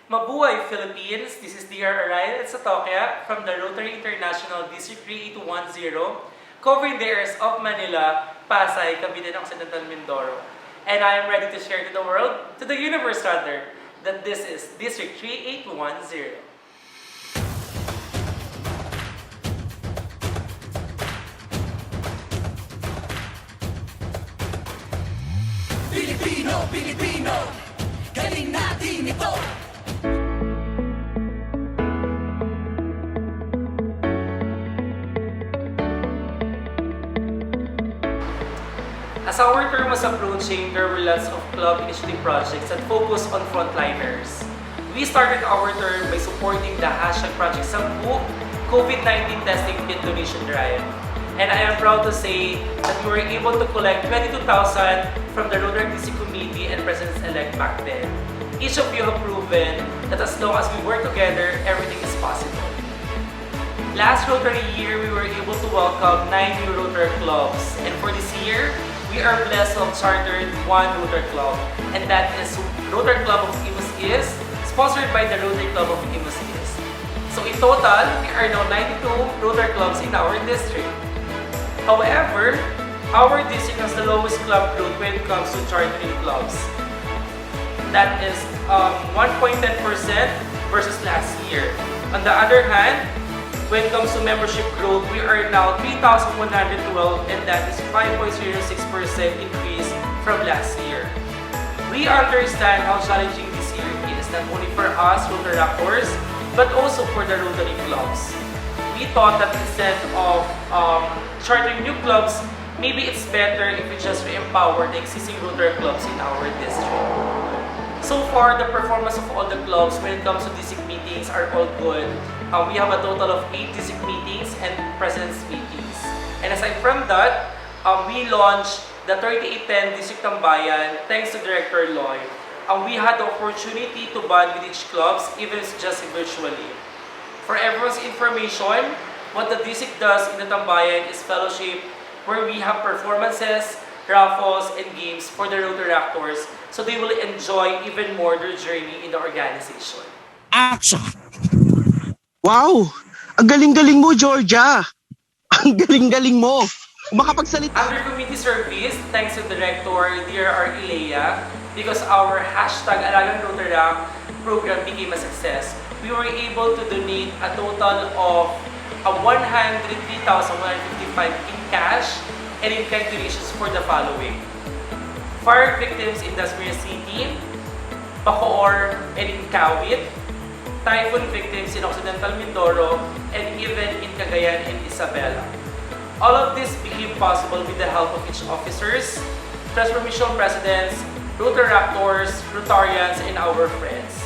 Mabuhay Philippines! This is Dr. Ariel at Satokya from the Rotary International District 3810, covering the areas of Manila, Pasay, Cavite, and Occidental Mindoro. And I am ready to share to the world, to the universe rather, that this is District 3810. Pilipino, Pilipino, galing natin ito. As our term was approaching, there were lots of club initiative projects that focus on frontliners. We started our term by supporting the hashtag Project Sampu COVID-19 Testing Kit Donation Drive. And I am proud to say that we were able to collect 22,000 from the Rotaract DC Committee and Presidents-elect back then. Each of you have proven that as long as we work together, everything is possible. Last Rotary year, we were able to welcome 9 new Rotary clubs. And for this year, we are blessed to have chartered 1 Rotary club. And that is Rotary Club of Imus East, sponsored by the Rotary Club of Imus East. So in total, we are now 92 Rotary clubs in our district. However, our district has the lowest club growth when it comes to chartering clubs. That is 1.10% versus last year. On the other hand, when it comes to membership growth, we are now 3,112 and that is 5.06% increase from last year. We understand how challenging this year is, not only for us Rotaractors, but also for the Rotary clubs. We thought that instead of chartering new clubs, maybe it's better if we just re-empower the existing Rotary clubs in our district. So far, the performance of all the clubs when it comes to district meetings are all good. We have a total of 8 district meetings and president's meetings. And aside from that, we launched the 3810 District Tambayan thanks to Director Lloyd. We had the opportunity to bond with each clubs, even if it's just virtually. For everyone's information, what the district does in the Tambayan is fellowship, where we have performances, raffles, and games for the Rotaractors so they will enjoy even more their journey in the organization. Action! Wow! Ang galing-galing mo, Georgia! Ang galing-galing mo! Makapagsalita. Under community service, thanks to Director Dr. Ilea, because our hashtag Alagang Rotaract program became a success, we were able to donate a total of 103,155 in cash and in kind donations for the following: fire victims in Dasmariñas City, Bacoor, and in Kawit, typhoon victims in Occidental Mindoro, and even in Cagayan and Isabela. All of this became possible with the help of each officers, transformational presidents, Rotaractors, Rotarians, and our friends.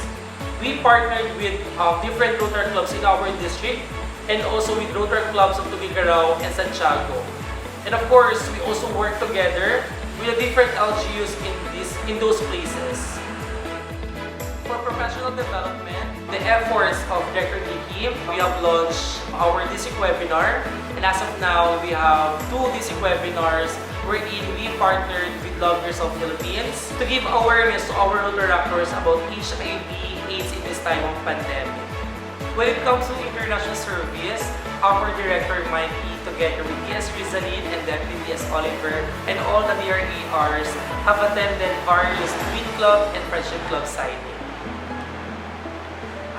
We partnered with different Rotary clubs in our district and also with Rotary clubs of Tuguegarao and Santiago. And of course, we also work together with the different LGUs in those places. For professional development, the efforts of Director Nikki, we have launched our district webinar, and as of now, we have 2 district webinars wherein we partnered with Lovers of Philippines to give awareness to our Rotaractors about HIV/AIDS in this time of pandemic. When it comes to international service, our Director Mikey, together with DS Rizalin and Deputy DS Oliver, and all the DRERs have attended various Twin Club and Friendship Club signing.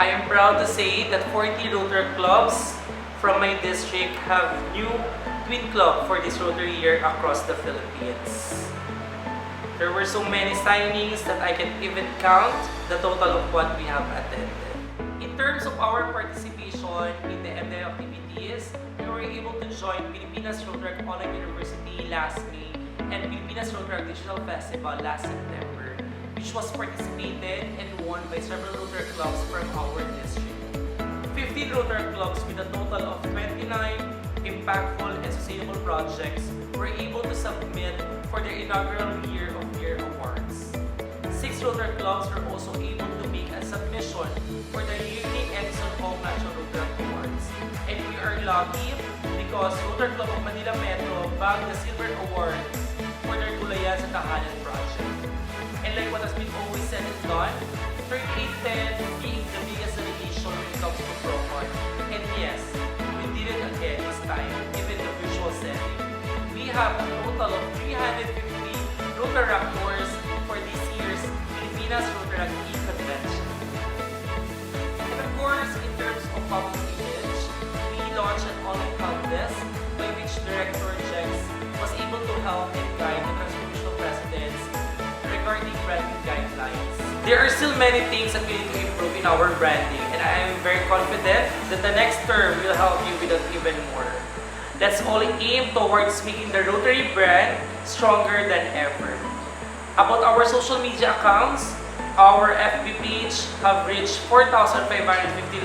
I am proud to say that 40 Rotary clubs from my district have new Twin Club for this Rotary year across the Philippines. There were so many signings that I can't even count the total of what we have attended. In terms of our participation in the MDI activities, we were able to join Pilipinas Rotaract Online University last May and Pilipinas Rotaract Digital Festival last September, which was participated and won by several Rotary clubs from our district. 15 Rotary clubs with a total of 29 impactful and sustainable projects were able to submit for their inaugural Year of Year Awards. 6 Rotary clubs were also able to make a submission for the yearly Edison of National Rotary Awards. And we are lucky because Rotary Club of Manila Metro bagged the Silver Award for their Gulayan sa Tahanan project. And like what has been always said and done, 3810 being have a total of 350 Rotaractors for this year's Pilipinas Rotaract Convention. And of course, in terms of public image, we launched an online contest by which Director Jex was able to help and guide the transformational presidents regarding branding guidelines. There are still many things that we need to improve in our branding, and I am very confident that the next term will help you with that even more. Let's all aim towards making the Rotary brand stronger than ever. About our social media accounts, our FB page have reached 4,550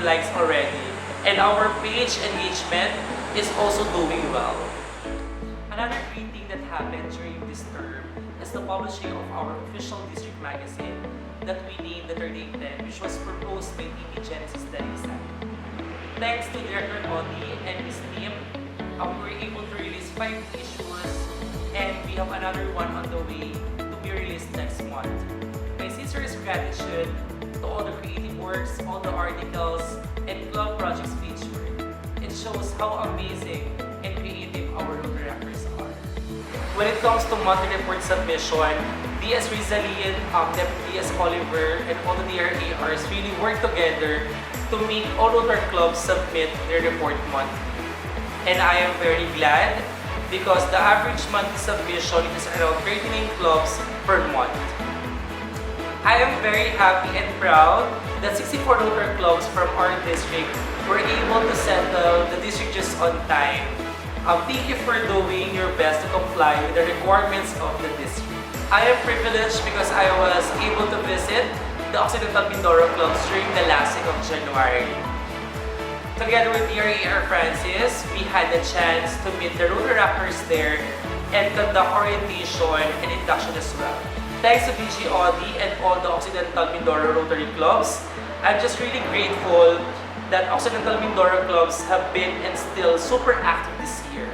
likes already, and our page engagement is also doing well. Another great thing that happened during this term is the publishing of our official district magazine that we named the 3810, which was proposed by TV Genesis Delisan. Thanks to Director Audie and his team, we were able to release 5 issues, and we have another one on the way to be released next month. My sincerest gratitude to all the creative works, all the articles, and club projects featured. It shows how amazing and creative our Rotaractors are. When it comes to monthly report submission, DS Rizalin, Deputy DS Oliver, and all the DRARs really work together to make all Rotary clubs submit their report monthly. And I am very glad because the average monthly submission is around 39 clubs per month. I am very happy and proud that 64 Rotary clubs from our district were able to settle the district just on time. Thank you for doing your best to comply with the requirements of the district. I am privileged because I was able to visit the Occidental Mindoro clubs during the last week of January. Together with DRAR Francis, we had the chance to meet the Rotaractors there and conduct orientation and induction as well. Thanks to DG Audie and all the Occidental Mindoro Rotary clubs, I'm just really grateful that Occidental Mindoro clubs have been and still super active this year.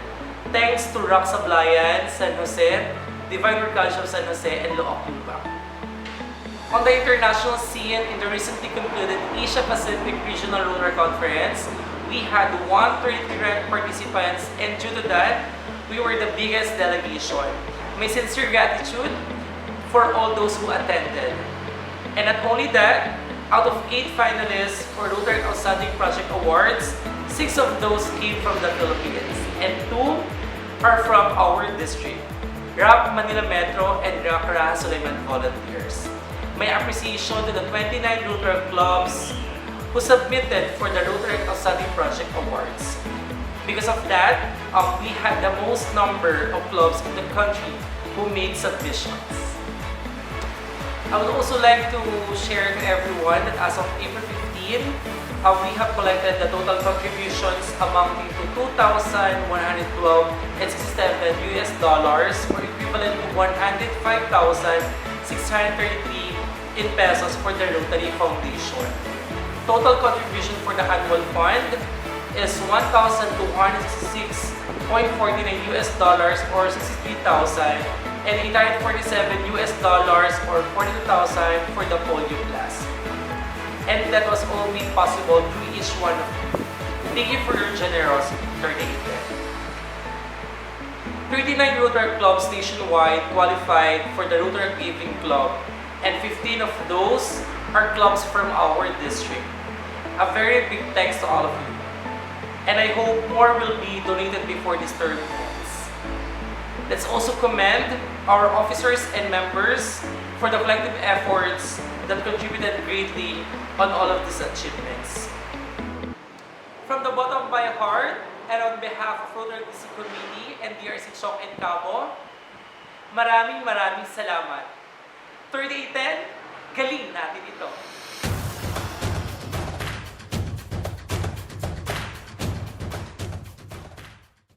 Thanks to Rock Sablayan, San Jose, Divine Word College of San Jose, and Looc Lubang. On the international scene, in the recently concluded Asia-Pacific Regional Rotary Conference, we had 133 participants, and due to that, we were the biggest delegation. My sincere gratitude for all those who attended. And not only that, out of 8 finalists for Rotary Outstanding Project Awards, 6 of those came from the Philippines, and 2 are from our district, RAP Manila Metro and RAP Raha Suleiman Volunteers. My appreciation to the 29 Rotary clubs who submitted for the Rotary Outstanding Project Awards. Because of that, we had the most number of clubs in the country who made submissions. I would also like to share to everyone that as of April 15, we have collected the total contributions amounting to $2,112.67 or equivalent to 105,633 in pesos for the Rotary Foundation. Total contribution for the annual fund is $1,266.49 or 63,000 and $847 or 42,000 for the polio class. And that was all made possible through each one of you. Thank you for your generosity, 39 Rotary clubs nationwide qualified for the Rotary Giving Club, and 15 of those are clubs from our district. A very big thanks to all of you. And I hope more will be donated before this term ends. Let's also commend our officers and members for the collective efforts that contributed greatly on all of these achievements. From the bottom of my heart, and on behalf of Rotary District Committee and DRC Chong and Cabo, maraming salamat. 3810, galing natin ito.